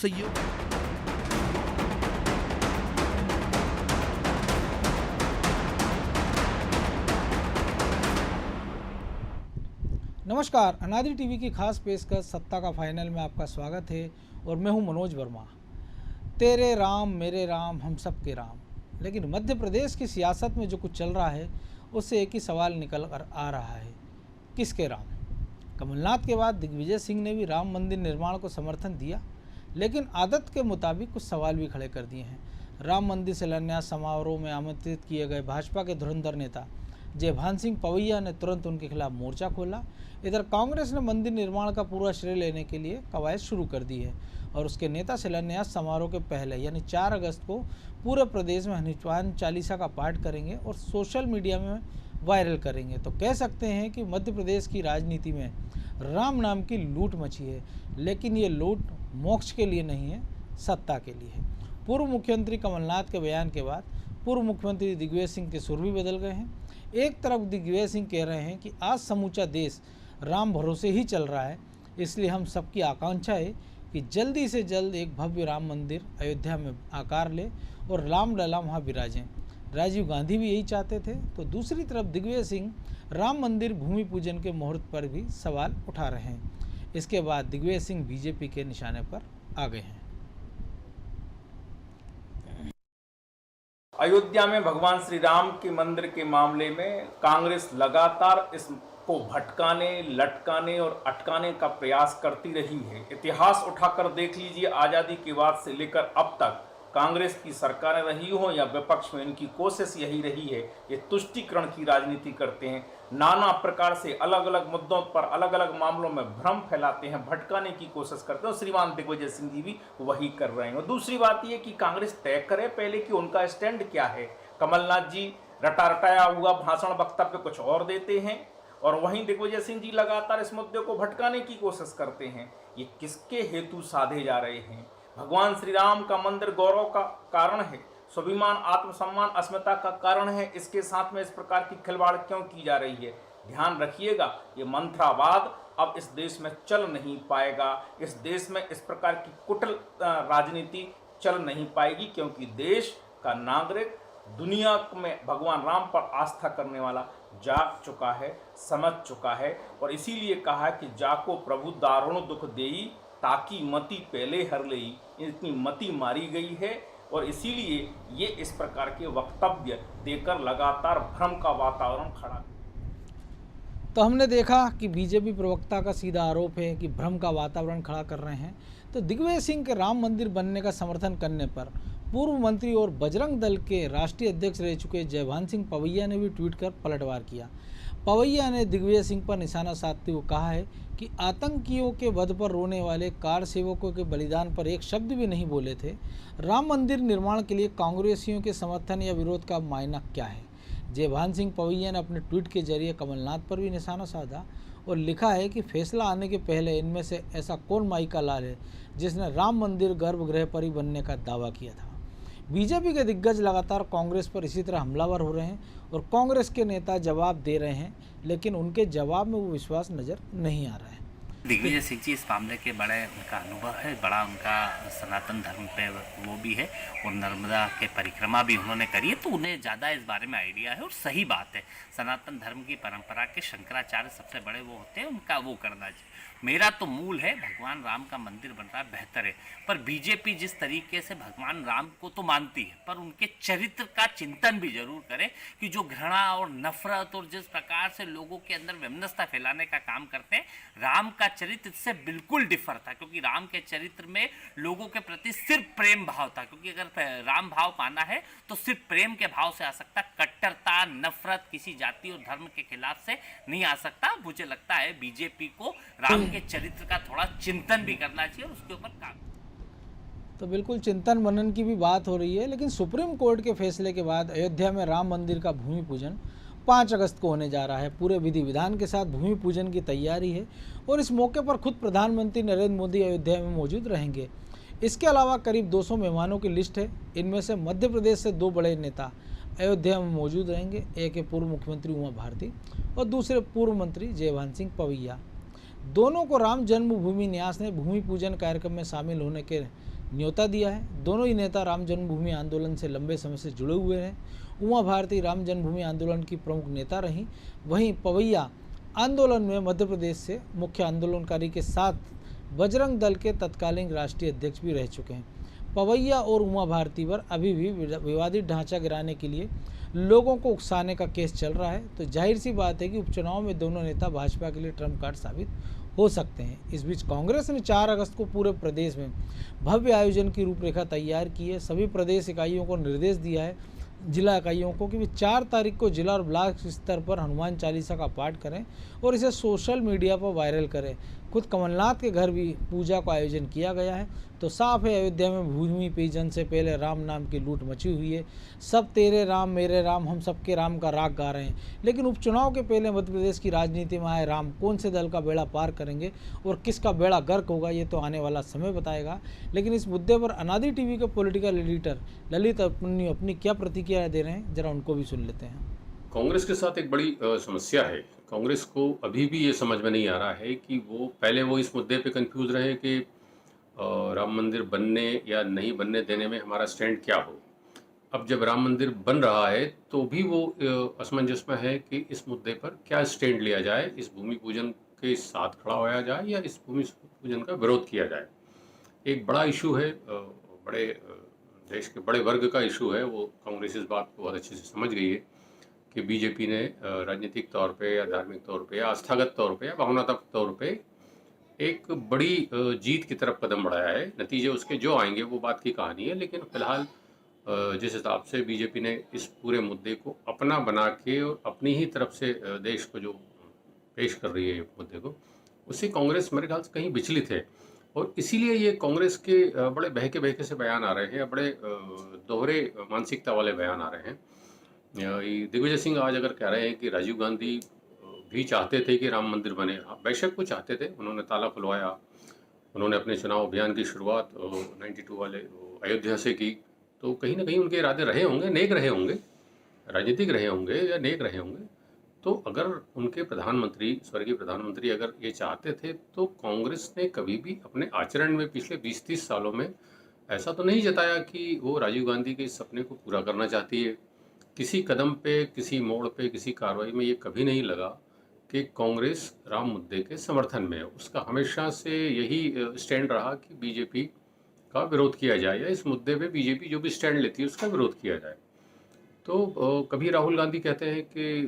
सहयोग। नमस्कार, अनादि टीवी की खास पेशकश सत्ता का फाइनल में आपका स्वागत है और मैं हूं मनोज वर्मा। तेरे राम मेरे राम हम सब के राम। लेकिन मध्य प्रदेश की सियासत में जो कुछ चल रहा है उससे एक ही सवाल निकल कर आ रहा है, किसके राम? कमलनाथ के बाद दिग्विजय सिंह ने भी राम मंदिर निर्माण को समर्थन दिया, लेकिन आदत के मुताबिक कुछ सवाल भी खड़े कर दिए हैं। राम मंदिर शिलान्यास समारोह में आमंत्रित किए गए भाजपा के धुरंधर नेता जयभान सिंह पवैया ने तुरंत उनके खिलाफ मोर्चा खोला। इधर कांग्रेस ने मंदिर निर्माण का पूरा श्रेय लेने के लिए कवायद शुरू कर दी है और उसके नेता शिलान्यास समारोह के पहले यानी 4 अगस्त को पूरे प्रदेश में हनुमान चालीसा का पाठ करेंगे और सोशल मीडिया में वायरल करेंगे। तो कह सकते हैं कि मध्य प्रदेश की राजनीति में राम नाम की लूट मची है, लेकिन ये लूट मोक्ष के लिए नहीं है, सत्ता के लिए है। पूर्व मुख्यमंत्री कमलनाथ के बयान के बाद पूर्व मुख्यमंत्री दिग्विजय सिंह के सुर भी बदल गए हैं। एक तरफ दिग्विजय सिंह कह रहे हैं कि आज समूचा देश राम भरोसे ही चल रहा है, इसलिए हम सबकी आकांक्षा है कि जल्दी से जल्द एक भव्य राम मंदिर अयोध्या में आकार ले और राम लला वहाँ विराजें। राजीव गांधी भी यही चाहते थे। तो दूसरी तरफ दिग्विजय सिंह राम मंदिर भूमि पूजन के मुहूर्त पर भी सवाल उठा रहे हैं। इसके बाद दिग्विजय सिंह बीजेपी के निशाने पर आ गए हैं। अयोध्या में भगवान श्री राम के मंदिर के मामले में कांग्रेस लगातार इसको भटकाने, लटकाने और अटकाने का प्रयास करती रही है। इतिहास उठाकर देख लीजिए, आज़ादी के बाद से लेकर अब तक कांग्रेस की सरकारें रही हो या विपक्ष में, इनकी कोशिश यही रही है। ये तुष्टीकरण की राजनीति करते हैं, नाना प्रकार से अलग अलग मुद्दों पर अलग अलग मामलों में भ्रम फैलाते हैं, भटकाने की कोशिश करते हैं। और श्रीमान दिग्विजय सिंह जी भी वही कर रहे हैं। और दूसरी बात यह कि कांग्रेस तय करे पहले कि उनका स्टैंड क्या है। कमलनाथ जी रटाया हुआ भाषण वक्तव्य कुछ और देते हैं और वहीं दिग्विजय सिंह जी लगातार इस मुद्दे को भटकाने की कोशिश करते हैं। ये किसके हेतु साधे जा रहे हैं? भगवान श्री राम का मंदिर गौरव का कारण है, स्वाभिमान, आत्मसम्मान, अस्मिता का कारण है। इसके साथ में इस प्रकार की खिलवाड़ क्यों की जा रही है? ध्यान रखिएगा, ये मंत्रावाद अब इस देश में चल नहीं पाएगा। इस देश में इस प्रकार की कुटिल राजनीति चल नहीं पाएगी, क्योंकि देश का नागरिक दुनिया में भगवान राम पर आस्था करने वाला जाग चुका है, समझ चुका है। और इसीलिए कहा है कि जाको प्रभु दारुण दुख देई, ताकि मति पहले हर लई। इतनी मति मारी गई है और इसीलिए ये इस प्रकार के वक्तव्य देकर लगातार भ्रम का वातावरण खड़ा। तो हमने देखा कि बीजेपी प्रवक्ता का सीधा आरोप है कि भ्रम का वातावरण खड़ा कर रहे हैं। तो दिग्विजय सिंह के राम मंदिर बनने का समर्थन करने पर पूर्व मंत्री और बजरंग दल के राष्ट्रीय अध्यक्ष रह चुके जयभान सिंह पवैया ने भी ट्वीट कर पलटवार किया। पवैया ने दिग्विजय सिंह पर निशाना साधते हुए कहा है कि आतंकियों के वध पर रोने वाले कार सेवकों के बलिदान पर एक शब्द भी नहीं बोले थे। राम मंदिर निर्माण के लिए कांग्रेसियों के समर्थन या विरोध का मायना क्या है? जयभान सिंह पवैया ने अपने ट्वीट के जरिए कमलनाथ पर भी निशाना साधा और लिखा है कि फैसला आने के पहले इनमें से ऐसा कौन माई का लाल है जिसने राम मंदिर गर्भगृह पर ही बनने का दावा किया था। बीजेपी के दिग्गज लगातार कांग्रेस पर इसी तरह हमलावर हो रहे हैं और कांग्रेस के नेता जवाब दे रहे हैं, लेकिन उनके जवाब में वो विश्वास नज़र नहीं आ रहा है। दिग्विजय सिंह जी इस मामले के बड़े उनका अनुभव है, बड़ा उनका सनातन धर्म पे वो भी है और नर्मदा के परिक्रमा भी उन्होंने करी है, तो उन्हें ज़्यादा इस बारे में आइडिया है। और सही बात है, सनातन धर्म की परंपरा के शंकराचार्य सबसे बड़े वो होते हैं, उनका वो करना चाहिए। मेरा तो मूल है भगवान राम का मंदिर बन रहा है, बेहतर है। पर बीजेपी जिस तरीके से भगवान राम को तो मानती है, पर उनके चरित्र का चिंतन भी जरूर करे कि जो घृणा और नफरत और जिस प्रकार से लोगों के अंदर वैमनस्यता फैलाने का काम करते हैं, राम का चरित्र इससे बिल्कुल डिफर था। क्योंकि राम के चरित्र में लोगों के प्रति सिर्फ प्रेम भाव था, क्योंकि अगर राम भाव पाना है तो सिर्फ प्रेम के भाव से आ सकता, कट्टरता, नफरत किसी जाति और धर्म के खिलाफ से नहीं आ सकता। मुझे लगता है बीजेपी को राम के चरित्र का थोड़ा चिंतन भी करना चाहिए और उसके ऊपर काम। तो बिल्कुल चिंतन मनन की भी बात हो रही है, लेकिन सुप्रीम कोर्ट के फैसले के बाद अयोध्या में राम मंदिर का भूमि पूजन 5 अगस्त को होने जा रहा है। पूरे विधि विधान के साथ भूमि पूजन की तैयारी है और इस मौके पर खुद प्रधानमंत्री नरेंद्र मोदी अयोध्या में मौजूद रहेंगे। इसके अलावा करीब 200 मेहमानों की लिस्ट है। इनमें से मध्य प्रदेश से 2 बड़े नेता अयोध्या में मौजूद रहेंगे। एक है पूर्व मुख्यमंत्री उमा भारती और दूसरे पूर्व मंत्री जयभान सिंह पवैया। दोनों को राम जन्मभूमि न्यास ने भूमि पूजन कार्यक्रम में शामिल होने के न्योता दिया है। दोनों ही नेता राम जन्मभूमि आंदोलन से लंबे समय से जुड़े हुए हैं। उमा भारती राम जन्मभूमि आंदोलन की प्रमुख नेता रहीं। वहीं पवैया आंदोलन में मध्य प्रदेश से मुख्य आंदोलनकारी के साथ बजरंग दल के तत्कालीन राष्ट्रीय अध्यक्ष भी रह चुके हैं। पवैया और उमा भारती पर अभी भी विवादित ढांचा गिराने के लिए लोगों को उकसाने का केस चल रहा है, तो जाहिर सी बात है कि उपचुनाव में दोनों नेता भाजपा के लिए ट्रम्प कार्ड साबित हो सकते हैं। इस बीच कांग्रेस ने 4 अगस्त को पूरे प्रदेश में भव्य आयोजन की रूपरेखा तैयार की है। सभी प्रदेश इकाइयों को निर्देश दिया है, जिला इकाइयों को, कि 4 तारीख को जिला और ब्लॉक स्तर पर हनुमान चालीसा का पाठ करें और इसे सोशल मीडिया पर वायरल करें। खुद कमलनाथ के घर भी पूजा का आयोजन किया गया है। तो साफ है, अयोध्या में भूमि पूजन से पहले राम नाम की लूट मची हुई है। सब तेरे राम मेरे राम हम सबके राम का राग गा रहे हैं, लेकिन उपचुनाव के पहले मध्य प्रदेश की राजनीति में आए राम कौन से दल का बेड़ा पार करेंगे और किसका बेड़ा गर्क होगा, ये तो आने वाला समय बताएगा। लेकिन इस मुद्दे पर अनादि टीवी के पॉलिटिकल एडिटर ललित अपनी क्या प्रतिक्रिया दे रहे हैं, जरा उनको भी सुन लेते हैं। कांग्रेस के साथ एक बड़ी समस्या है। कांग्रेस को अभी भी ये समझ में नहीं आ रहा है कि वो इस मुद्दे पे कंफ्यूज रहे कि राम मंदिर बनने या नहीं बनने देने में हमारा स्टैंड क्या हो। अब जब राम मंदिर बन रहा है तो भी वो असमंजस में है कि इस मुद्दे पर क्या स्टैंड लिया जाए, इस भूमि पूजन के साथ खड़ा होया जाए या इस भूमि पूजन का विरोध किया जाए। एक बड़ा इशू है, बड़े देश के बड़े वर्ग का इशू है। वो कांग्रेस इस बात को बहुत अच्छे से समझ गई है कि बीजेपी ने राजनीतिक तौर पे या धार्मिक तौर पे या आस्थागत तौर पे या भावनात्मक तौर पे एक बड़ी जीत की तरफ कदम बढ़ाया है। नतीजे उसके जो आएंगे वो बात की कहानी है, लेकिन फिलहाल जिस हिसाब से बीजेपी ने इस पूरे मुद्दे को अपना बना के और अपनी ही तरफ से देश को जो पेश कर रही है मुद्दे को, उससे कांग्रेस मेरे ख्याल से कहीं विचलित है। और इसीलिए ये कांग्रेस के बड़े बहके बहके से बयान आ रहे हैं, बड़े दोहरे मानसिकता वाले बयान आ रहे हैं। दिग्विजय सिंह आज अगर कह रहे हैं कि राजीव गांधी भी चाहते थे कि राम मंदिर बने, बेशक वो चाहते थे, उन्होंने ताला खुलवाया, उन्होंने अपने चुनाव अभियान की शुरुआत 92 वाले अयोध्या से की, तो कहीं ना कहीं उनके इरादे रहे होंगे, नेक रहे होंगे, राजनीतिक रहे होंगे या नेक रहे होंगे। तो अगर उनके प्रधानमंत्री, स्वर्गीय प्रधानमंत्री अगर ये चाहते थे, तो कांग्रेस ने कभी भी अपने आचरण में पिछले 20-30 सालों में ऐसा तो नहीं जताया कि वो राजीव गांधी के इस सपने को पूरा करना चाहती है। किसी कदम पे, किसी मोड़ पे, किसी कार्रवाई में ये कभी नहीं लगा कि कांग्रेस राम मुद्दे के समर्थन में है। उसका हमेशा से यही स्टैंड रहा कि बीजेपी का विरोध किया जाए या इस मुद्दे पे बीजेपी जो भी स्टैंड लेती है उसका विरोध किया जाए। तो कभी राहुल गांधी कहते हैं कि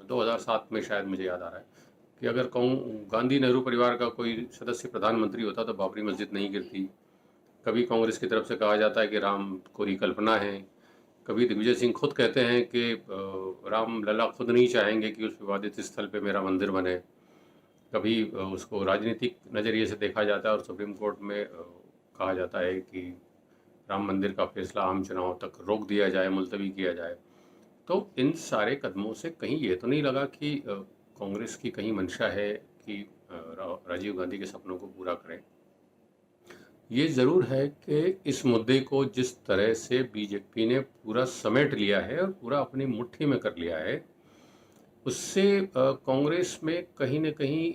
2007 में शायद मुझे याद आ रहा है कि अगर गांधी नेहरू परिवार का कोई सदस्य प्रधानमंत्री होता तो बाबरी मस्जिद नहीं गिरती। कभी कांग्रेस की तरफ से कहा जाता है कि राम कोरी कल्पना है। कभी दिग्विजय सिंह खुद कहते हैं कि राम लला खुद नहीं चाहेंगे कि उस विवादित स्थल पे मेरा मंदिर बने। कभी उसको राजनीतिक नज़रिए से देखा जाता है और सुप्रीम कोर्ट में कहा जाता है कि राम मंदिर का फैसला आम चुनाव तक रोक दिया जाए, मुलतवी किया जाए। तो इन सारे कदमों से कहीं ये तो नहीं लगा कि कांग्रेस की कहीं मंशा है कि राजीव गांधी के सपनों को पूरा करें। ये ज़रूर है कि इस मुद्दे को जिस तरह से बीजेपी ने पूरा समेट लिया है और पूरा अपनी मुट्ठी में कर लिया है, उससे कांग्रेस में कहीं न कहीं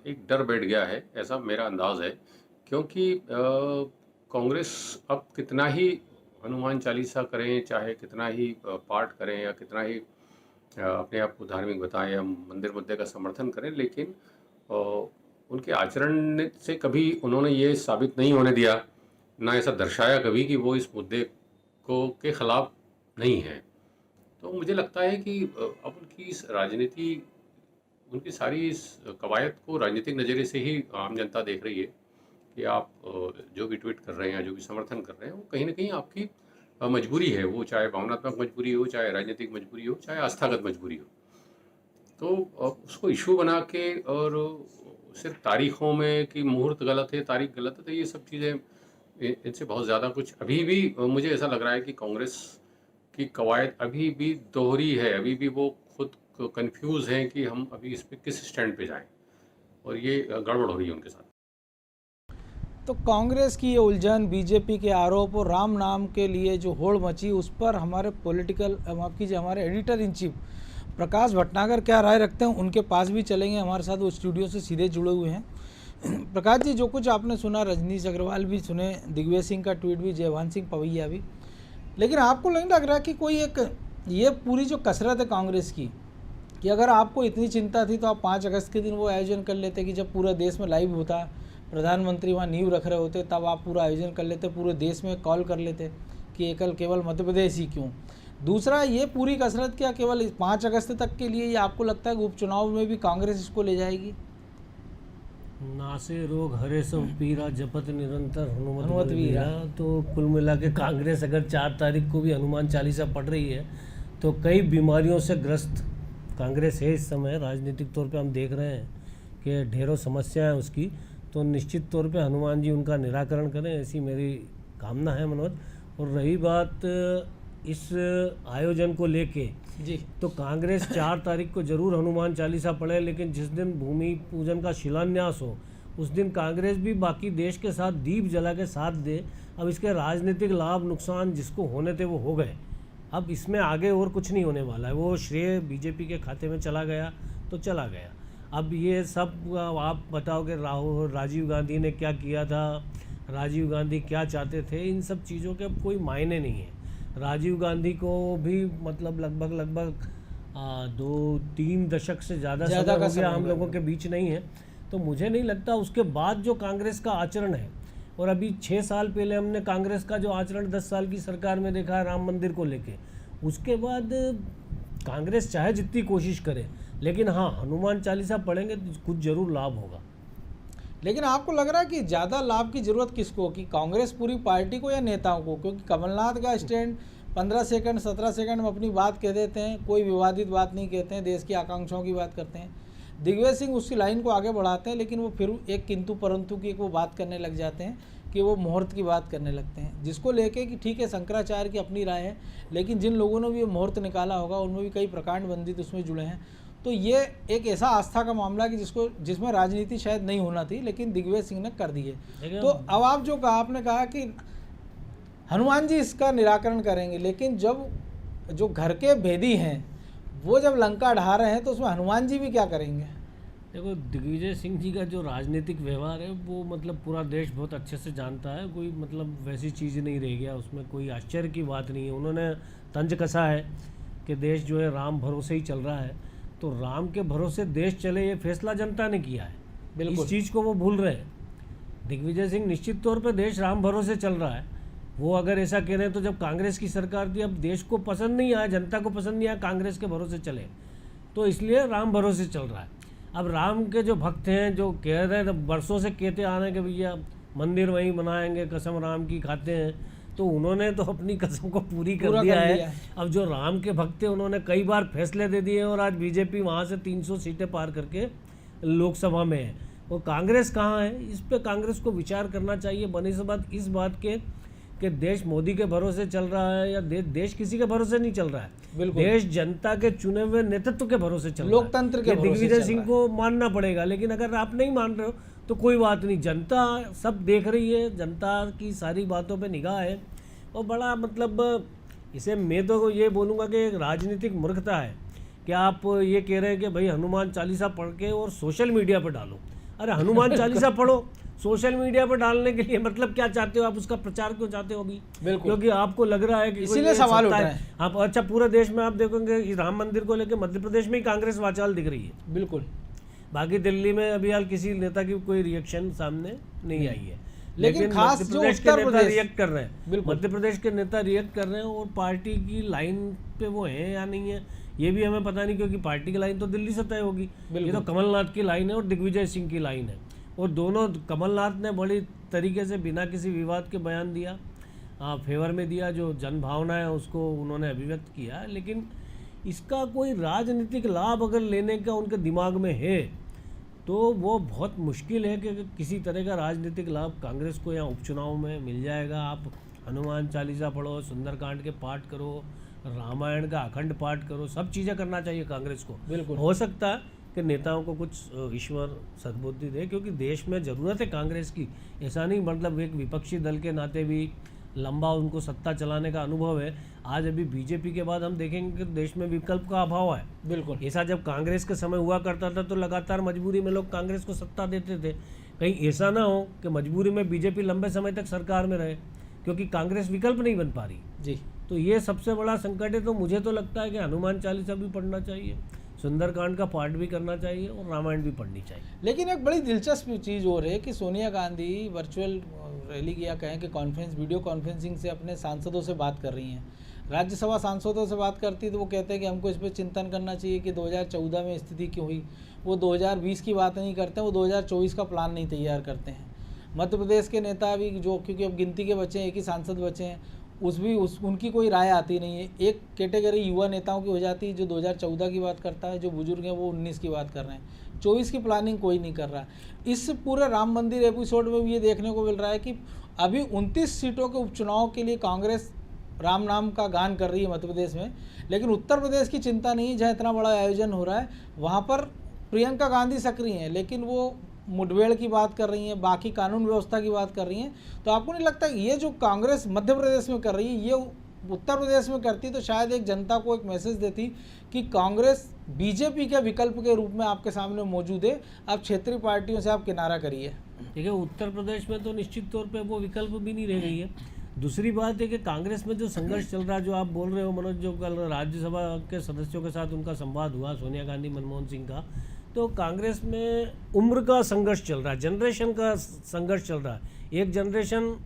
एक डर बैठ गया है, ऐसा मेरा अंदाज़ है। क्योंकि कांग्रेस अब कितना ही हनुमान चालीसा करें, चाहे कितना ही पाठ करें या कितना ही अपने आप को धार्मिक बताएं या मंदिर मुद्दे का समर्थन करें, लेकिन उनके आचरण से कभी उन्होंने ये साबित नहीं होने दिया, ना ऐसा दर्शाया कभी कि वो इस मुद्दे को के ख़िलाफ़ नहीं है। तो मुझे लगता है कि अब उनकी इस राजनीति, उनकी सारी इस कवायद को राजनीतिक नज़रिए से ही आम जनता देख रही है कि आप जो भी ट्वीट कर रहे हैं, जो भी समर्थन कर रहे हैं, वो कहीं ना कहीं आपकी मजबूरी है। वो चाहे भावनात्मक मजबूरी हो, चाहे राजनीतिक मजबूरी हो, चाहे आस्थागत मजबूरी हो। तो उसको इशू बना के और सिर्फ तारीखों में कि मुहूर्त गलत है, तारीख गलत है, तो ये सब चीज़ें, इनसे बहुत ज़्यादा कुछ अभी भी मुझे ऐसा लग रहा है कि कांग्रेस की कवायद अभी भी दोहरी है। अभी भी वो खुद कंफ्यूज हैं कि हम अभी इस पे किस स्टैंड पे जाएं, और ये गड़बड़ हो रही है उनके साथ। तो कांग्रेस की ये उलझन, बीजेपी के आरोप और राम नाम के लिए जो होड़ मची, उस पर हमारे माफ कीजिए, हमारे एडिटर इन चीफ प्रकाश भटनागर क्या राय रखते हैं, उनके पास भी चलेंगे। हमारे साथ वो स्टूडियो से सीधे जुड़े हुए हैं। प्रकाश जी, जो कुछ आपने सुना, रजनीश अग्रवाल भी सुने, दिग्विजय सिंह का ट्वीट भी, जयवंत सिंह पवैया भी, लेकिन आपको नहीं लग रहा कि कोई एक ये पूरी जो कसरत है कांग्रेस की, कि अगर आपको इतनी चिंता थी तो आप 5 अगस्त के दिन वो आयोजन कर लेते कि जब पूरा देश में लाइव होता, प्रधानमंत्री वहाँ नींव रख रहे होते, तब आप पूरा आयोजन कर लेते, पूरे देश में कॉल कर लेते कि केवल मध्य प्रदेश ही क्यों। दूसरा, ये पूरी कसरत क्या केवल 5 अगस्त तक के लिए, ये आपको लगता है कि उपचुनाव में भी कांग्रेस इसको ले जाएगी? नासे रोग हरे सब पीरा जपत निरंतर हनुमत हनुमत वीरा। वीरा। तो कुल मिला के कांग्रेस अगर 4 तारीख को भी हनुमान चालीसा पढ़ रही है तो कई बीमारियों से ग्रस्त कांग्रेस है इस समय। राजनीतिक तौर पे हम देख रहे हैं कि ढेरों समस्याएं हैं उसकी, तो निश्चित तौर पे हनुमान जी उनका निराकरण करें, ऐसी मेरी कामना है मनोज। और रही बात इस आयोजन को लेके, जी, तो कांग्रेस 4 तारीख को जरूर हनुमान चालीसा पढ़े, लेकिन जिस दिन भूमि पूजन का शिलान्यास हो उस दिन कांग्रेस भी बाकी देश के साथ दीप जला के साथ दे। अब इसके राजनीतिक लाभ नुकसान जिसको होने थे वो हो गए, अब इसमें आगे और कुछ नहीं होने वाला है। वो श्रेय बीजेपी के खाते में चला गया तो चला गया। अब ये सब आप बताओगे राजीव गांधी ने क्या किया था, राजीव गांधी क्या चाहते थे, इन सब चीज़ों के अब कोई मायने नहीं है। राजीव गांधी को भी मतलब लगभग 2-3 दशक से ज़्यादा समय हो गया हम लोगों के बीच नहीं है, तो मुझे नहीं लगता उसके बाद जो कांग्रेस का आचरण है, और अभी 6 साल पहले हमने कांग्रेस का जो आचरण 10 साल की सरकार में देखा है राम मंदिर को लेके, उसके बाद कांग्रेस चाहे जितनी कोशिश करे, लेकिन हाँ हनुमान चालीसा पढ़ेंगे तो कुछ जरूर लाभ होगा। लेकिन आपको लग रहा है कि ज़्यादा लाभ की ज़रूरत किसको, कि कांग्रेस पूरी पार्टी को या नेताओं को? क्योंकि कमलनाथ का स्टैंड 15 सेकंड 17 सेकंड में अपनी बात कह देते हैं, कोई विवादित बात नहीं कहते हैं, देश की आकांक्षाओं की बात करते हैं। दिग्विजय सिंह उसकी लाइन को आगे बढ़ाते हैं, लेकिन वो फिर एक किंतु परंतु की एक वो बात करने लग जाते हैं कि वो मुहूर्त की बात करने लगते हैं, जिसको लेके कि ठीक है शंकराचार्य की अपनी राय है, लेकिन जिन लोगों ने भी ये मुहूर्त निकाला होगा उनमें भी कई प्रकांड बंदित उसमें जुड़े हैं। तो ये एक ऐसा आस्था का मामला कि जिसमें राजनीति शायद नहीं होना थी, लेकिन दिग्विजय सिंह ने कर दी है। तो अब आप जो कहा, आपने कहा कि हनुमान जी इसका निराकरण करेंगे, लेकिन जब जो घर के भेदी हैं वो जब लंका ढा रहे हैं तो उसमें हनुमान जी भी क्या करेंगे? देखो, दिग्विजय सिंह जी का जो राजनीतिक व्यवहार है वो मतलब पूरा देश बहुत अच्छे से जानता है, कोई मतलब वैसी चीज़ नहीं रह गया उसमें, कोई आश्चर्य की बात नहीं है। उन्होंने तंज कसा है कि देश जो है राम भरोसे ही चल रहा है, तो राम के भरोसे देश चले ये फैसला जनता ने किया है, बिल्कुल। इस चीज़ को वो भूल रहे हैं। दिग्विजय सिंह निश्चित तौर पे देश राम भरोसे चल रहा है, वो अगर ऐसा कह रहे हैं तो जब कांग्रेस की सरकार थी, अब देश को पसंद नहीं आया, जनता को पसंद नहीं आया कांग्रेस के भरोसे चले, तो इसलिए राम भरोसे चल रहा है। अब राम के जो भक्त हैं जो कह रहे हैं, बरसों से कहते आ रहे हैं कि भैया मंदिर वहीं बनाएंगे, कसम राम की खाते हैं, तो उन्होंने तो अपनी कसम को पूरा कर दिया है। अब जो राम के भक्त हैं उन्होंने कई बार फैसले दे दिए, और आज बीजेपी वहाँ से 300 सीटें पार करके लोकसभा में है, वो कांग्रेस कहाँ है? इस पे कांग्रेस को विचार करना चाहिए। बनी से बात इस बात के कि देश मोदी के भरोसे चल रहा है या देश किसी के भरोसे नहीं चल रहा है, देश जनता के चुने हुए नेतृत्व के भरोसे चल रहा है, लोकतंत्र के भरोसे। दिग्विजय सिंह को मानना पड़ेगा, लेकिन अगर आप नहीं मान रहे हो तो कोई बात नहीं, जनता सब देख रही है, जनता की सारी बातों पे निगाह है। और बड़ा मतलब इसे मैं तो ये बोलूँगा कि एक राजनीतिक मूर्खता है कि आप ये कह रहे हैं कि भाई हनुमान चालीसा पढ़ के और सोशल मीडिया पर डालो। अरे हनुमान चालीसा पढ़ो, सोशल मीडिया पर डालने के लिए मतलब क्या चाहते हो आप? उसका प्रचार क्यों चाहते हो अभी? क्योंकि आपको लग रहा है कि इसीलिए सवाल उठ रहा है। आप अच्छा पूरे देश में आप देखोगे राम मंदिर को लेकर मध्य प्रदेश में ही कांग्रेस वाचाल दिख रही है, बिल्कुल। बाकी दिल्ली में अभी हाल किसी नेता की कोई रिएक्शन सामने नहीं आई है, लेकिन खास मध्य जो प्रदेश के उत्तर नेता प्रदेश रिएक्ट कर रहे हैं, बिल्कुल। मध्य प्रदेश के नेता रिएक्ट कर रहे हैं, और पार्टी की लाइन पे वो है या नहीं है ये भी हमें पता नहीं, क्योंकि पार्टी की लाइन तो दिल्ली से तय होगी। ये तो कमलनाथ की लाइन है और दिग्विजय सिंह की लाइन है, और दोनों कमलनाथ ने बड़ी तरीके से बिना किसी विवाद के बयान दिया, फेवर में दिया, जो जन भावना है उसको उन्होंने अभिव्यक्त किया। लेकिन इसका कोई राजनीतिक लाभ अगर लेने का उनके दिमाग में है तो वो बहुत मुश्किल है कि किसी तरह का राजनीतिक लाभ कांग्रेस को यहाँ उपचुनाव में मिल जाएगा। आप हनुमान चालीसा पढ़ो, सुंदरकांड के पाठ करो, रामायण का अखंड पाठ करो, सब चीज़ें करना चाहिए कांग्रेस को। बिल्कुल हो सकता है कि नेताओं को कुछ ईश्वर सद्बुद्धि दे, क्योंकि देश में ज़रूरत है कांग्रेस की। ऐसा नहीं मतलब एक विपक्षी दल के नाते भी लंबा उनको सत्ता चलाने का अनुभव है। आज अभी बीजेपी के बाद हम देखेंगे कि देश में विकल्प का अभाव है। बिल्कुल ऐसा जब कांग्रेस के समय हुआ करता था तो लगातार मजबूरी में लोग कांग्रेस को सत्ता देते थे, कहीं ऐसा ना हो कि मजबूरी में बीजेपी लंबे समय तक सरकार में रहे, क्योंकि कांग्रेस विकल्प नहीं बन पा रही। जी। तो ये सबसे बड़ा संकट है। तो मुझे तो लगता है कि हनुमान चालीसा भी पढ़ना चाहिए, सुंदरकांड का पाठ भी करना चाहिए और रामायण भी पढ़नी चाहिए। लेकिन एक बड़ी दिलचस्प चीज़ हो रही है कि सोनिया गांधी वर्चुअल रैली या कहें कि कॉन्फ्रेंस वीडियो कॉन्फ्रेंसिंग से अपने सांसदों से बात कर रही हैं। राज्यसभा सांसदों से बात करती तो वो कहते हैं कि हमको इस पर चिंतन करना चाहिए कि 2014 में स्थिति क्यों हुई। वो 2020 की बात नहीं करते, वो 2024 का प्लान नहीं तैयार करते हैं। मध्य प्रदेश के नेता भी जो, क्योंकि अब गिनती के बचे हैं, एक ही सांसद बचे हैं, उनकी कोई राय आती नहीं है। एक कैटेगरी युवा नेताओं की हो जाती है जो 2014 की बात करता है, जो बुजुर्ग हैं वो 19 की बात कर रहे हैं, 24 की प्लानिंग कोई नहीं कर रहा। इस पूरे राम मंदिर एपिसोड में भी ये देखने को मिल रहा है कि अभी 29 सीटों के उपचुनाव के लिए कांग्रेस राम नाम का गान कर रही है मध्य प्रदेश में, लेकिन उत्तर प्रदेश की चिंता नहीं है जहाँ इतना बड़ा आयोजन हो रहा है। वहाँ पर प्रियंका गांधी सक्रिय हैं, लेकिन वो मुठभेड़ की बात कर रही हैं, बाकी कानून व्यवस्था की बात कर रही हैं। तो आपको नहीं लगता ये जो कांग्रेस मध्य प्रदेश में कर रही है, ये उत्तर प्रदेश में करती तो शायद एक जनता को एक मैसेज देती कि कांग्रेस बीजेपी के विकल्प के रूप में आपके सामने मौजूद है, आप क्षेत्रीय पार्टियों से आप किनारा करिए। देखिए, उत्तर प्रदेश में तो निश्चित तौर पे वो विकल्प भी नहीं रह गई है। दूसरी बात है कि कांग्रेस में जो संघर्ष चल रहा है, जो आप बोल रहे हो मनोज, जो कल राज्यसभा के सदस्यों के साथ उनका संवाद हुआ, सोनिया गांधी मनमोहन सिंह का, तो कांग्रेस में उम्र का संघर्ष चल रहा है, जनरेशन का संघर्ष चल रहा है। एक जनरेशन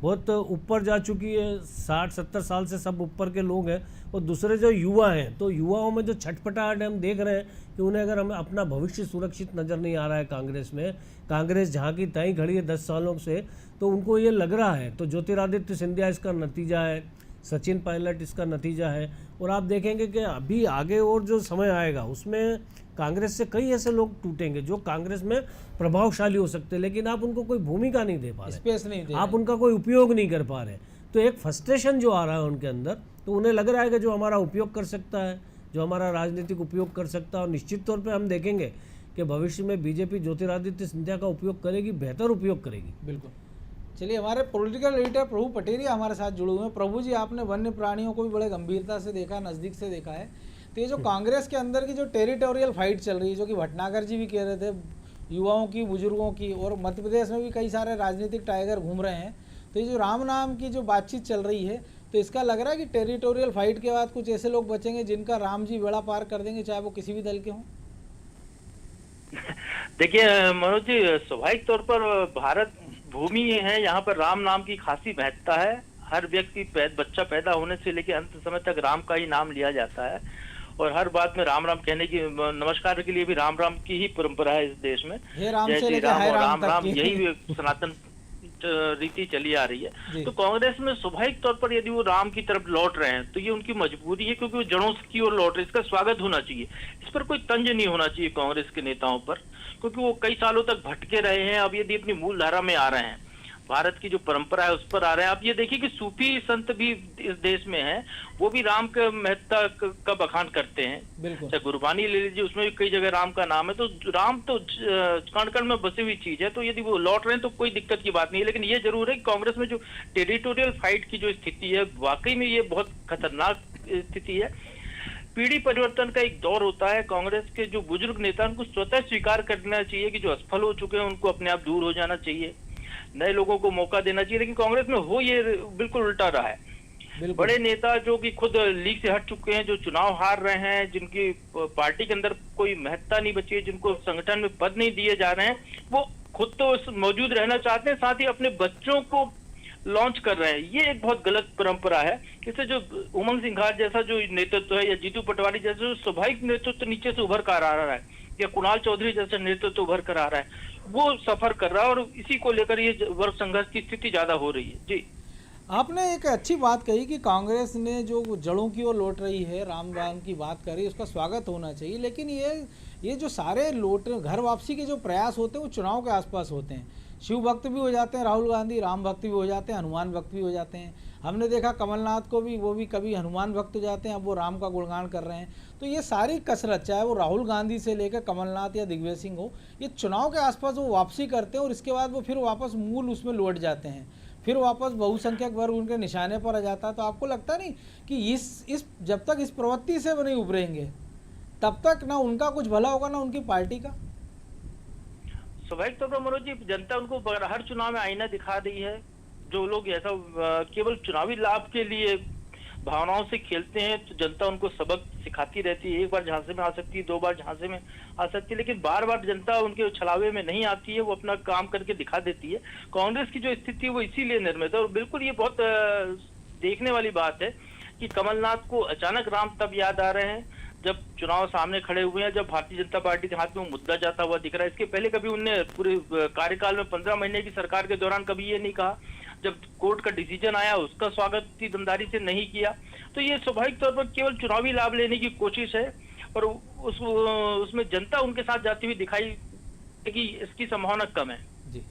बहुत ऊपर जा चुकी है, 60-70 साल से सब ऊपर के लोग हैं, और दूसरे जो युवा हैं, तो युवाओं में जो छटपटाहट हम देख रहे हैं कि उन्हें अगर हमें अपना भविष्य सुरक्षित नज़र नहीं आ रहा है कांग्रेस में, कांग्रेस जहाँ की तय खड़ी है 10 सालों से, तो उनको ये लग रहा है। तो ज्योतिरादित्य सिंधिया इसका नतीजा है, सचिन पायलट इसका नतीजा है, और आप देखेंगे कि अभी आगे और जो समय आएगा उसमें कांग्रेस से कई ऐसे लोग टूटेंगे जो कांग्रेस में प्रभावशाली हो सकते हैं, लेकिन आप उनको कोई भूमिका नहीं दे पा रहे, स्पेस नहीं दे आप उनका कोई उपयोग नहीं कर पा रहे। तो एक फ्रस्ट्रेशन जो आ रहा है उनके अंदर, तो उन्हें लग रहा है कि जो हमारा उपयोग कर सकता है, जो हमारा राजनीतिक उपयोग कर सकता है, और निश्चित तौर पे हम देखेंगे कि भविष्य में बीजेपी ज्योतिरादित्य सिंधिया का उपयोग करेगी, बेहतर उपयोग करेगी। बिल्कुल। चलिए, हमारे पॉलिटिकल एडिटर प्रभु पटेरिया हमारे साथ जुड़े हुए हैं। प्रभु जी, आपने वन्य प्राणियों को भी बड़े गंभीरता से देखा, नज़दीक से देखा है। तो ये जो कांग्रेस के अंदर की जो टेरिटोरियल फाइट चल रही है, जो कि भटनागर जी भी कह रहे थे, युवाओं की, बुजुर्गों की, और मध्य प्रदेश में भी कई सारे राजनीतिक टाइगर घूम रहे हैं, तो ये जो राम नाम की जो बातचीत चल रही है, तो इसका लग रहा है कि टेरिटोरियल फाइट के बाद कुछ ऐसे लोग बचेंगे जिनका राम जी बेड़ा पार कर देंगे, चाहे वो किसी भी दल के हों। देखिए मनोज जी, स्वाभाविक तौर पर भारत भूमि है, यहाँ पर राम नाम की खासी महत्ता है। हर व्यक्ति बच्चा पैदा होने से लेकर अंत समय तक राम का ही नाम लिया जाता है, और हर बात में राम राम कहने की, नमस्कार के लिए भी राम राम की ही परंपरा है इस देश में। जय श्री राम और राम राम, यही सनातन रीति चली आ रही है। तो कांग्रेस में स्वाभाविक तौर पर यदि वो राम की तरफ लौट रहे हैं तो ये उनकी मजबूरी है, क्योंकि वो जड़ों की ओर लौट रहे हैं। इसका स्वागत होना चाहिए, इस पर कोई तंज नहीं होना चाहिए कांग्रेस के नेताओं पर, क्योंकि वो कई सालों तक भटके रहे हैं। अब यदि अपनी मूल धारा में आ रहे हैं, भारत की जो परंपरा है उस पर आ रहे हैं। आप ये देखिए कि सूफी संत भी इस देश में हैं, वो भी राम के महत्ता का बखान करते हैं। चाहे गुरबानी ले लीजिए, उसमें भी कई जगह राम का नाम है। तो राम तो कण कण में बसी हुई चीज है, तो यदि वो लौट रहे हैं तो कोई दिक्कत की बात नहीं है। लेकिन ये जरूर है कि कांग्रेस में जो टेरिटोरियल फाइट की जो स्थिति है, वाकई में ये बहुत खतरनाक स्थिति है। पीढ़ी परिवर्तन का एक दौर होता है। कांग्रेस के जो बुजुर्ग नेता, उनको स्वतः स्वीकार करना चाहिए कि जो असफल हो चुके हैं उनको अपने आप दूर हो जाना चाहिए, नए लोगों को मौका देना चाहिए। लेकिन कांग्रेस में हो ये बिल्कुल उल्टा रहा है। बड़े नेता जो कि खुद लीग से हट चुके हैं, जो चुनाव हार रहे हैं, जिनकी पार्टी के अंदर कोई महत्ता नहीं बची है, जिनको संगठन में पद नहीं दिए जा रहे हैं, वो खुद तो मौजूद रहना चाहते हैं, साथ ही अपने बच्चों को लॉन्च कर रहे हैं। ये एक बहुत गलत परंपरा है। इससे जो उमंग सिंघार जैसा जो नेतृत्व है, या जीतू पटवारी जैसा जो स्वाभाविक नेतृत्व नीचे से उभर कर आ रहा है, या कुणाल चौधरी जैसा नेतृत्व उभर कर आ रहा है, वो सफर कर रहा है, और इसी को लेकर ये वर्ग संघर्ष की स्थिति ज्यादा हो रही है। जी, आपने एक अच्छी बात कही कि कांग्रेस ने जो जड़ों की ओर लौट रही है, राम राम की बात करी, उसका स्वागत होना चाहिए। लेकिन ये जो सारे घर वापसी के जो प्रयास होते हैं वो चुनाव के आसपास होते हैं। शिव भक्त भी हो जाते हैं राहुल गांधी, राम भक्त भी हो जाते हैं, हनुमान भक्त भी हो जाते हैं। हमने देखा कमलनाथ को भी, वो भी कभी हनुमान भक्त हो जाते हैं, अब वो राम का गुणगान कर रहे हैं। तो ये सारी कसरत, चाहे वो राहुल गांधी से लेकर कमलनाथ या दिग्विजय सिंह हो, ये चुनाव के आसपास वो वापसी करते हैं, और इसके बाद वो फिर वापस मूल उसमें लौट जाते हैं, फिर वापस बहुसंख्यक वर्ग उनके निशाने पर आ जाता है। तो आपको लगता नहीं कि इस जब तक इस प्रवृत्ति से वो नहीं उभरेंगे, तब तक ना उनका कुछ भला होगा, ना उनकी पार्टी का? स्वाभाविक तौर पर मनोज जी, जनता उनको हर चुनाव में आईना दिखा रही है। जो लोग ऐसा केवल चुनावी लाभ के लिए भावनाओं से खेलते हैं तो जनता उनको सबक सिखाती रहती है। एक बार झांसे में आ सकती है, 2 बार झांसे में आ सकती है, लेकिन बार बार जनता उनके छलावे में नहीं आती है, वो अपना काम करके दिखा देती है। कांग्रेस की जो स्थिति है वो इसीलिए निर्मित है। और बिल्कुल ये बहुत देखने वाली बात है कि कमलनाथ को अचानक राम तब याद आ रहे हैं जब चुनाव सामने खड़े हुए हैं, जब भारतीय जनता पार्टी के हाथ में वो मुद्दा जाता हुआ दिख रहा है। इसके पहले कभी उनने पूरे कार्यकाल में 15 महीने की सरकार के दौरान कभी ये नहीं कहा। जब कोर्ट का डिसीजन आया उसका स्वागत इतनी दमदारी से नहीं किया। तो ये स्वाभाविक तौर पर केवल चुनावी लाभ लेने की कोशिश है और उसमें जनता उनके साथ जाती हुई दिखाई कि इसकी संभावना कम है। जी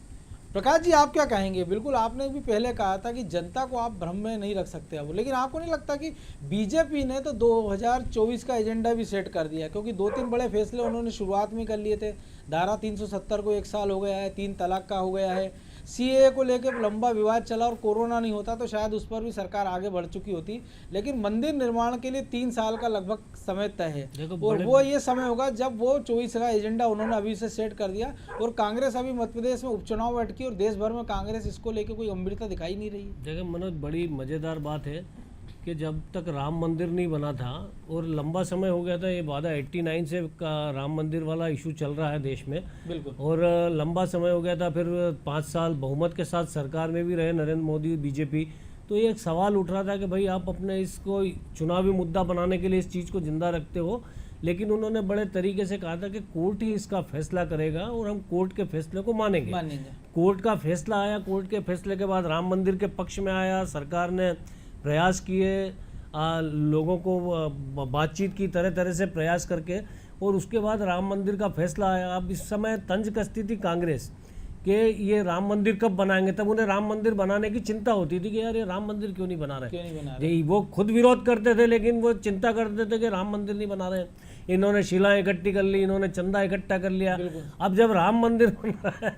प्रकाश जी, आप क्या कहेंगे? बिल्कुल आपने भी पहले कहा था कि जनता को आप भ्रम में नहीं रख सकते अब, लेकिन आपको नहीं लगता कि बीजेपी ने तो 2024 का एजेंडा भी सेट कर दिया? क्योंकि 2-3 बड़े फैसले उन्होंने शुरुआत में कर लिए थे। धारा 370 को 1 साल हो गया है, 3 तलाक का हो गया है, सीएए को लेकर लंबा विवाद चला और कोरोना नहीं होता तो शायद उस पर भी सरकार आगे बढ़ चुकी होती। लेकिन मंदिर निर्माण के लिए 3 साल का लगभग समय तय है और वो ये समय होगा जब वो 24 का एजेंडा उन्होंने अभी से सेट कर दिया। और कांग्रेस अभी मध्य प्रदेश में उपचुनाव अटकी और देश भर में कांग्रेस इसको लेकर कोई गंभीरता दिखाई नहीं रही है। देखिए मनोज, बड़ी मज़ेदार बात है कि जब तक राम मंदिर नहीं बना था और लंबा समय हो गया था, ये वादा 89 से का राम मंदिर वाला इशू चल रहा है देश में, बिल्कुल, और लंबा समय हो गया था। फिर 5 साल बहुमत के साथ सरकार में भी रहे नरेंद्र मोदी बीजेपी। तो ये एक सवाल उठ रहा था कि भाई आप अपने इसको चुनावी मुद्दा बनाने के लिए इस चीज़ को जिंदा रखते हो, लेकिन उन्होंने बड़े तरीके से कहा था कि कोर्ट ही इसका फैसला करेगा और हम कोर्ट के फैसले को मानेंगे। कोर्ट का फैसला आया, कोर्ट के फैसले के बाद राम मंदिर के पक्ष में आया, सरकार ने प्रयास किए, लोगों को बातचीत की तरह तरह से प्रयास करके, और उसके बाद राम मंदिर का फैसला आया। अब इस समय तंज कसती थी कांग्रेस कि ये राम मंदिर कब बनाएंगे। तब उन्हें राम मंदिर बनाने की चिंता होती थी कि यार ये राम मंदिर क्यों नहीं बना रहे। वो खुद विरोध करते थे लेकिन वो चिंता करते थे कि राम मंदिर नहीं बना रहे। इन्होंने शिलाएं इकट्ठी कर ली, इन्होंने चंदा इकट्ठा कर लिया। अब जब राम मंदिर बन रहा है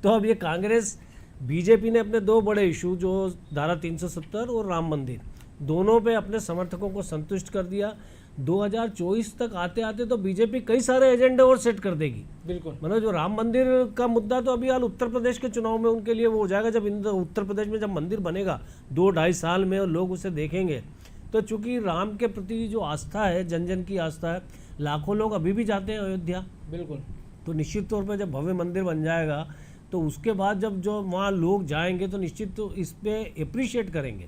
तो अब ये कांग्रेस बीजेपी ने अपने 2 बड़े इशू जो धारा 370 और राम मंदिर, दोनों पे अपने समर्थकों को संतुष्ट कर दिया। 2024 तक आते आते तो बीजेपी कई सारे एजेंडे और सेट कर देगी। बिल्कुल, मतलब जो राम मंदिर का मुद्दा तो अभी हाल उत्तर प्रदेश के चुनाव में उनके लिए वो हो जाएगा। जब उत्तर प्रदेश में जब मंदिर बनेगा 2-2.5 साल में और लोग उसे देखेंगे, तो चूंकि राम के प्रति जो आस्था है, जन जन की आस्था है, लाखों लोग अभी भी जाते हैं अयोध्या। बिल्कुल, तो निश्चित तौर पर जब भव्य मंदिर बन जाएगा तो उसके बाद जब जो वहाँ लोग जाएंगे तो निश्चित तो इस पर अप्रिशिएट करेंगे।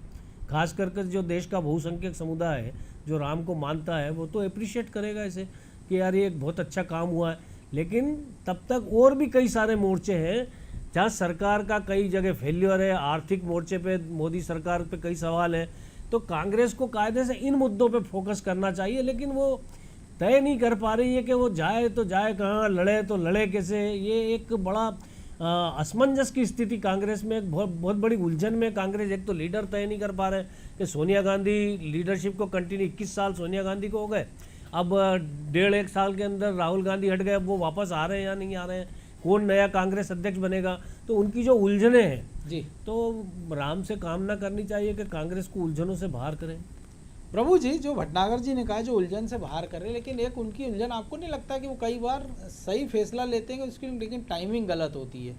खास करके जो देश का बहुसंख्यक समुदाय है जो राम को मानता है वो तो अप्रिशिएट करेगा इसे कि यार ये एक बहुत अच्छा काम हुआ है। लेकिन तब तक और भी कई सारे मोर्चे हैं जहाँ सरकार का कई जगह फेल्योर है। आर्थिक मोर्चे पे मोदी सरकार पे कई सवाल हैं। तो कांग्रेस को कायदे से इन मुद्दों पे फोकस करना चाहिए, लेकिन वो तय नहीं कर पा रही है कि वो जाए तो जाए कहाँ, लड़े तो लड़े कैसे। ये एक बड़ा असमंजस की स्थिति कांग्रेस में, एक बहुत बड़ी उलझन में कांग्रेस। एक तो लीडर तय नहीं कर पा रहे कि सोनिया गांधी लीडरशिप को कंटिन्यू, 21 साल सोनिया गांधी को हो गए, अब 1.5-1 साल के अंदर राहुल गांधी हट गए, अब वो वापस आ रहे हैं या नहीं आ रहे हैं, कौन नया कांग्रेस अध्यक्ष बनेगा। तो उनकी जो उलझने हैं जी, तो राम से कामना करनी चाहिए कि कांग्रेस को उलझनों से बाहर करें। प्रभु जी, जो भटनागर जी ने कहा जो उलझन से बाहर कर रहे, लेकिन एक उनकी उलझन, आपको नहीं लगता कि वो कई बार सही फैसला लेते हैं उसकी लेकिन टाइमिंग गलत होती है?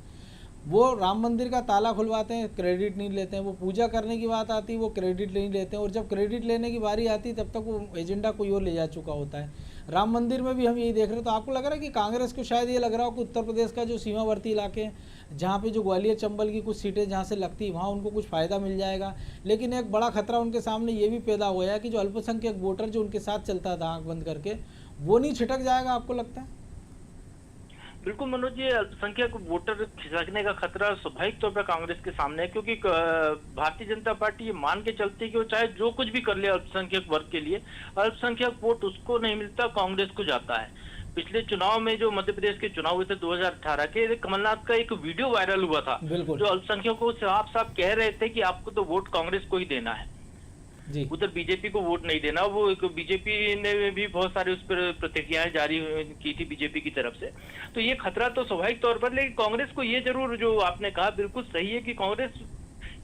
वो राम मंदिर का ताला खुलवाते हैं, क्रेडिट नहीं लेते हैं। वो पूजा करने की बात आती है, वो क्रेडिट नहीं लेते हैं। और जब क्रेडिट लेने की बारी आती है तब तक वो एजेंडा कोई और ले जा चुका होता है। राम मंदिर में भी हम यही देख रहे हैं। तो आपको लग रहा है कि कांग्रेस को शायद ये लग रहा हो कि उत्तर प्रदेश का जो सीमावर्ती इलाके हैं, जहाँ पे जो ग्वालियर चंबल की कुछ सीटें जहाँ से लगती है वहाँ उनको कुछ फ़ायदा मिल जाएगा। लेकिन एक बड़ा खतरा उनके सामने ये भी पैदा हुआ है कि जो अल्पसंख्यक वोटर जो उनके साथ चलता था आँख बंद करके, वो नहीं छिटक जाएगा, आपको लगता है? बिल्कुल मनोज जी, अल्पसंख्यक वोटर खिसकने का खतरा स्वाभाविक तौर पर कांग्रेस के सामने है, क्योंकि भारतीय जनता पार्टी ये मान के चलती है कि वो चाहे जो कुछ भी कर ले अल्पसंख्यक वर्ग के लिए, अल्पसंख्यक वोट उसको नहीं मिलता, कांग्रेस को जाता है। पिछले चुनाव में जो मध्य प्रदेश के चुनाव हुए थे 2018 के, कमलनाथ का एक वीडियो वायरल हुआ था जो अल्पसंख्यकों को साफ साफ कह रहे थे कि आपको तो वोट कांग्रेस को ही देना है, उधर बीजेपी को वोट नहीं देना। वो बीजेपी ने भी बहुत सारे उस पर प्रतिक्रियाएं जारी की थी बीजेपी की तरफ से। तो ये खतरा तो स्वाभाविक तौर पर, लेकिन कांग्रेस को ये जरूर, जो आपने कहा बिल्कुल सही है कि कांग्रेस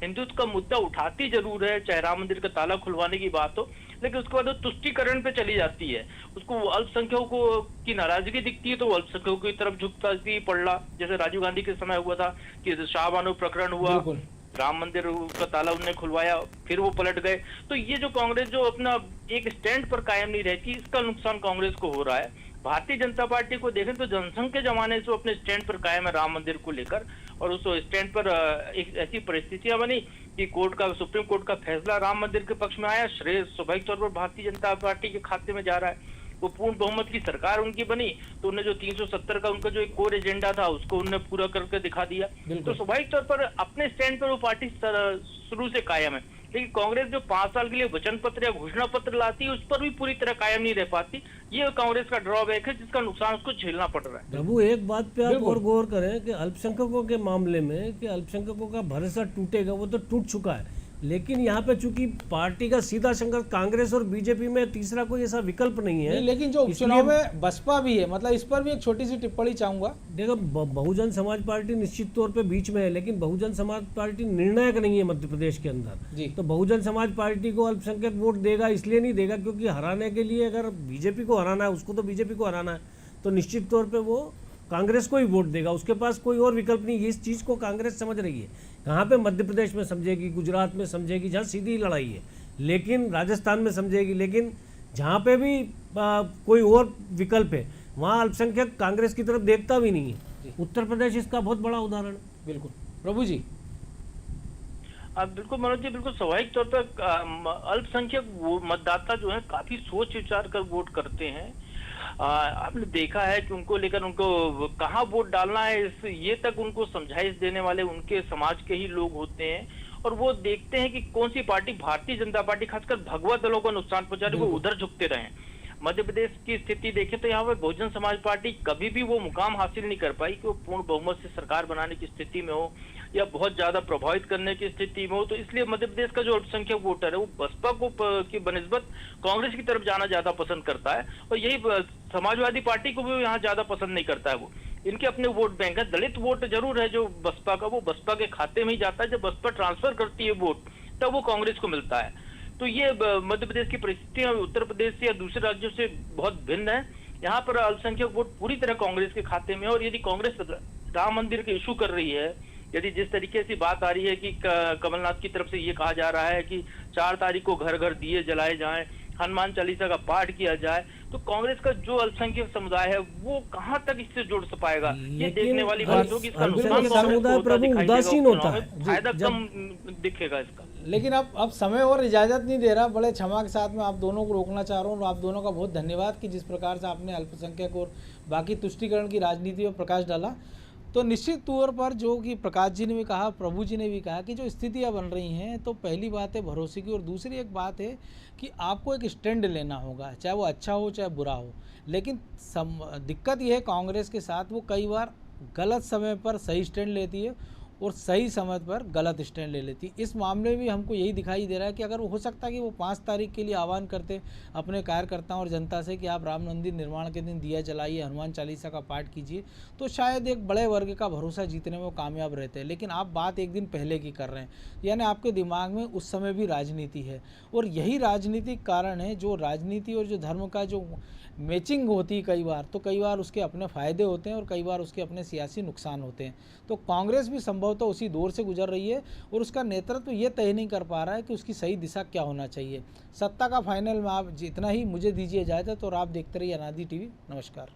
हिंदुत्व का मुद्दा उठाती जरूर है, चाहे राम मंदिर का ताला खुलवाने की बात हो, लेकिन उसके बाद वो तुष्टीकरण पे चली जाती है। उसको अल्पसंख्यकों की नाराजगी दिखती है तो वो अल्पसंख्यकों की तरफ झुकती पड़ला, जैसे राजीव गांधी के समय हुआ था कि शाहबानो प्रकरण हुआ, बिल्कुल। राम मंदिर का ताला उन्होंने खुलवाया, फिर वो पलट गए। तो ये जो कांग्रेस जो अपना एक स्टैंड पर कायम नहीं रहती, इसका नुकसान कांग्रेस को हो रहा है। भारतीय जनता पार्टी को देखें तो जनसंघ के जमाने से अपने स्टैंड पर कायम है राम मंदिर को लेकर, और उस स्टैंड पर एक ऐसी परिस्थितियां बनी कि सुप्रीम कोर्ट का फैसला राम मंदिर के पक्ष में आया, श्रेय स्वाभाविक तौर पर भारतीय जनता पार्टी के खाते में जा रहा है। वो पूर्ण बहुमत की सरकार उनकी बनी तो उन्हें जो 370 का उनका जो एक कोर एजेंडा था उसको उन्होंने पूरा करके दिखा दिया। तो स्वाभाविक तौर पर अपने स्टैंड पर वो पार्टी शुरू से कायम है, लेकिन कांग्रेस जो 5 साल के लिए वचन पत्र या घोषणा पत्र लाती है उस पर भी पूरी तरह कायम नहीं रह पाती। ये कांग्रेस का ड्रॉबैक है जिसका नुकसान उसको झेलना पड़ रहा है। प्रभु, एक बात पे आप और गौर करें कि अल्पसंख्यकों के मामले में कि अल्पसंख्यकों का भरोसा टूटेगा, वो तो टूट चुका है, लेकिन यहाँ पे चूंकि पार्टी का सीधा संघर्ष कांग्रेस और बीजेपी में तीसरा कोई ऐसा विकल्प नहीं है। लेकिन जो उपचुनाव में बसपा भी है, मतलब इस पर भी एक छोटी सी टिप्पणी चाहूंगा। देखो, बहुजन समाज पार्टी निश्चित तौर पे बीच में है, लेकिन बहुजन समाज पार्टी निर्णायक नहीं है मध्य प्रदेश के अंदर। तो बहुजन समाज पार्टी को अल्पसंख्यक वोट देगा, इसलिए नहीं देगा क्योंकि हराने के लिए अगर बीजेपी को हराना है, उसको तो बीजेपी को हराना है, तो निश्चित तौर पर वो कांग्रेस को ही वोट देगा, उसके पास कोई और विकल्प नहीं। इस चीज़ को कांग्रेस समझ रही है। कहाँ पे मध्य प्रदेश में समझेगी, गुजरात में समझेगी जहाँ सीधी लड़ाई है, लेकिन राजस्थान में समझेगी, लेकिन जहाँ पे भी कोई और विकल्प है वहाँ अल्पसंख्यक कांग्रेस की तरफ देखता भी नहीं है। उत्तर प्रदेश इसका बहुत बड़ा उदाहरण है। बिल्कुल प्रभु जी। बिल्कुल मनोज जी, बिल्कुल स्वाभाविक तौर पर अल्पसंख्यक मतदाता जो है काफी सोच विचार कर वोट करते हैं। आपने देखा है कि उनको लेकर उनको कहाँ वोट डालना है ये तक उनको समझाइश देने वाले उनके समाज के ही लोग होते हैं, और वो देखते हैं कि कौन सी पार्टी, भारतीय जनता पार्टी खासकर भगवा दलों को नुकसान पहुंचा रही है, वो उधर झुकते रहे। मध्य प्रदेश की स्थिति देखें तो यहाँ पर बहुजन समाज पार्टी कभी भी वो मुकाम हासिल नहीं कर पाई कि वो पूर्ण बहुमत से सरकार बनाने की स्थिति में हो या बहुत ज्यादा प्रभावित करने की स्थिति में हो। तो इसलिए मध्य प्रदेश का जो अल्पसंख्यक वोटर है वो बसपा को की बनिस्बत कांग्रेस की तरफ जाना ज्यादा पसंद करता है, और यही समाजवादी पार्टी को भी यहाँ ज्यादा पसंद नहीं करता है। वो इनके अपने वोट बैंक है। दलित वोट जरूर है जो बसपा का, वो बसपा के खाते में ही जाता है। जब बसपा ट्रांसफर करती है वोट तब वो कांग्रेस को मिलता है। तो ये मध्य प्रदेश की परिस्थितियां उत्तर प्रदेश से या दूसरे राज्यों से बहुत भिन्न है। यहाँ पर अल्पसंख्यक वोट पूरी तरह कांग्रेस के खाते में, और यदि कांग्रेस राम मंदिर के इशू कर रही है, यदि जिस तरीके से बात आ रही है कि कमलनाथ की तरफ से ये कहा जा रहा है कि 4 तारीख को घर घर दिए जलाए जाएं, हनुमान चालीसा का पाठ किया जाए, तो कांग्रेस का जो अल्पसंख्यक समुदाय है वो कहां तक इससे जुड़ पाएगा, ये देखने वाली बात होगी। इसका नुकसान समुदाय प्रभु उदासीन होता है, फायदा कम दिखेगा इसका। लेकिन अब समय और इजाज़त नहीं दे रहा, बड़े क्षमा के साथ मैं आप दोनों को रोकना चाह रहा हूँ। आप दोनों का बहुत धन्यवाद कि जिस प्रकार से आपने अल्पसंख्यक और बाकी तुष्टीकरण की राजनीति पर प्रकाश डाला। तो निश्चित तौर पर जो कि प्रकाश जी ने भी कहा, प्रभु जी ने भी कहा कि जो स्थितियां बन रही हैं, तो पहली बात है भरोसे की, और दूसरी एक बात है कि आपको एक स्टैंड लेना होगा, चाहे वो अच्छा हो चाहे बुरा हो। लेकिन दिक्कत यह है कांग्रेस के साथ, वो कई बार गलत समय पर सही स्टैंड लेती है और सही समय पर गलत स्टैंड ले लेती है। इस मामले में भी हमको यही दिखाई दे रहा है कि अगर हो सकता है कि वो 5 तारीख के लिए आह्वान करते अपने कार्यकर्ताओं और जनता से कि आप राम मंदिर निर्माण के दिन दिया जलाइए, हनुमान चालीसा का पाठ कीजिए, तो शायद एक बड़े वर्ग का भरोसा जीतने में वो कामयाब रहते हैं। लेकिन आप बात एक दिन पहले की कर रहे हैं, यानी आपके दिमाग में उस समय भी राजनीति है, और यही राजनीतिक कारण है जो राजनीति और जो धर्म का जो मैचिंग होती है कई बार उसके अपने फ़ायदे होते हैं और कई बार उसके अपने सियासी नुकसान होते हैं। तो कांग्रेस भी संभवतः उसी दौर से गुजर रही है, और उसका नेतृत्व ये तय नहीं कर पा रहा है कि उसकी सही दिशा क्या होना चाहिए। सत्ता का फाइनल में आप जितना ही, मुझे दीजिए इजाज़त, और आप देखते रहिए अनादि टीवी। नमस्कार।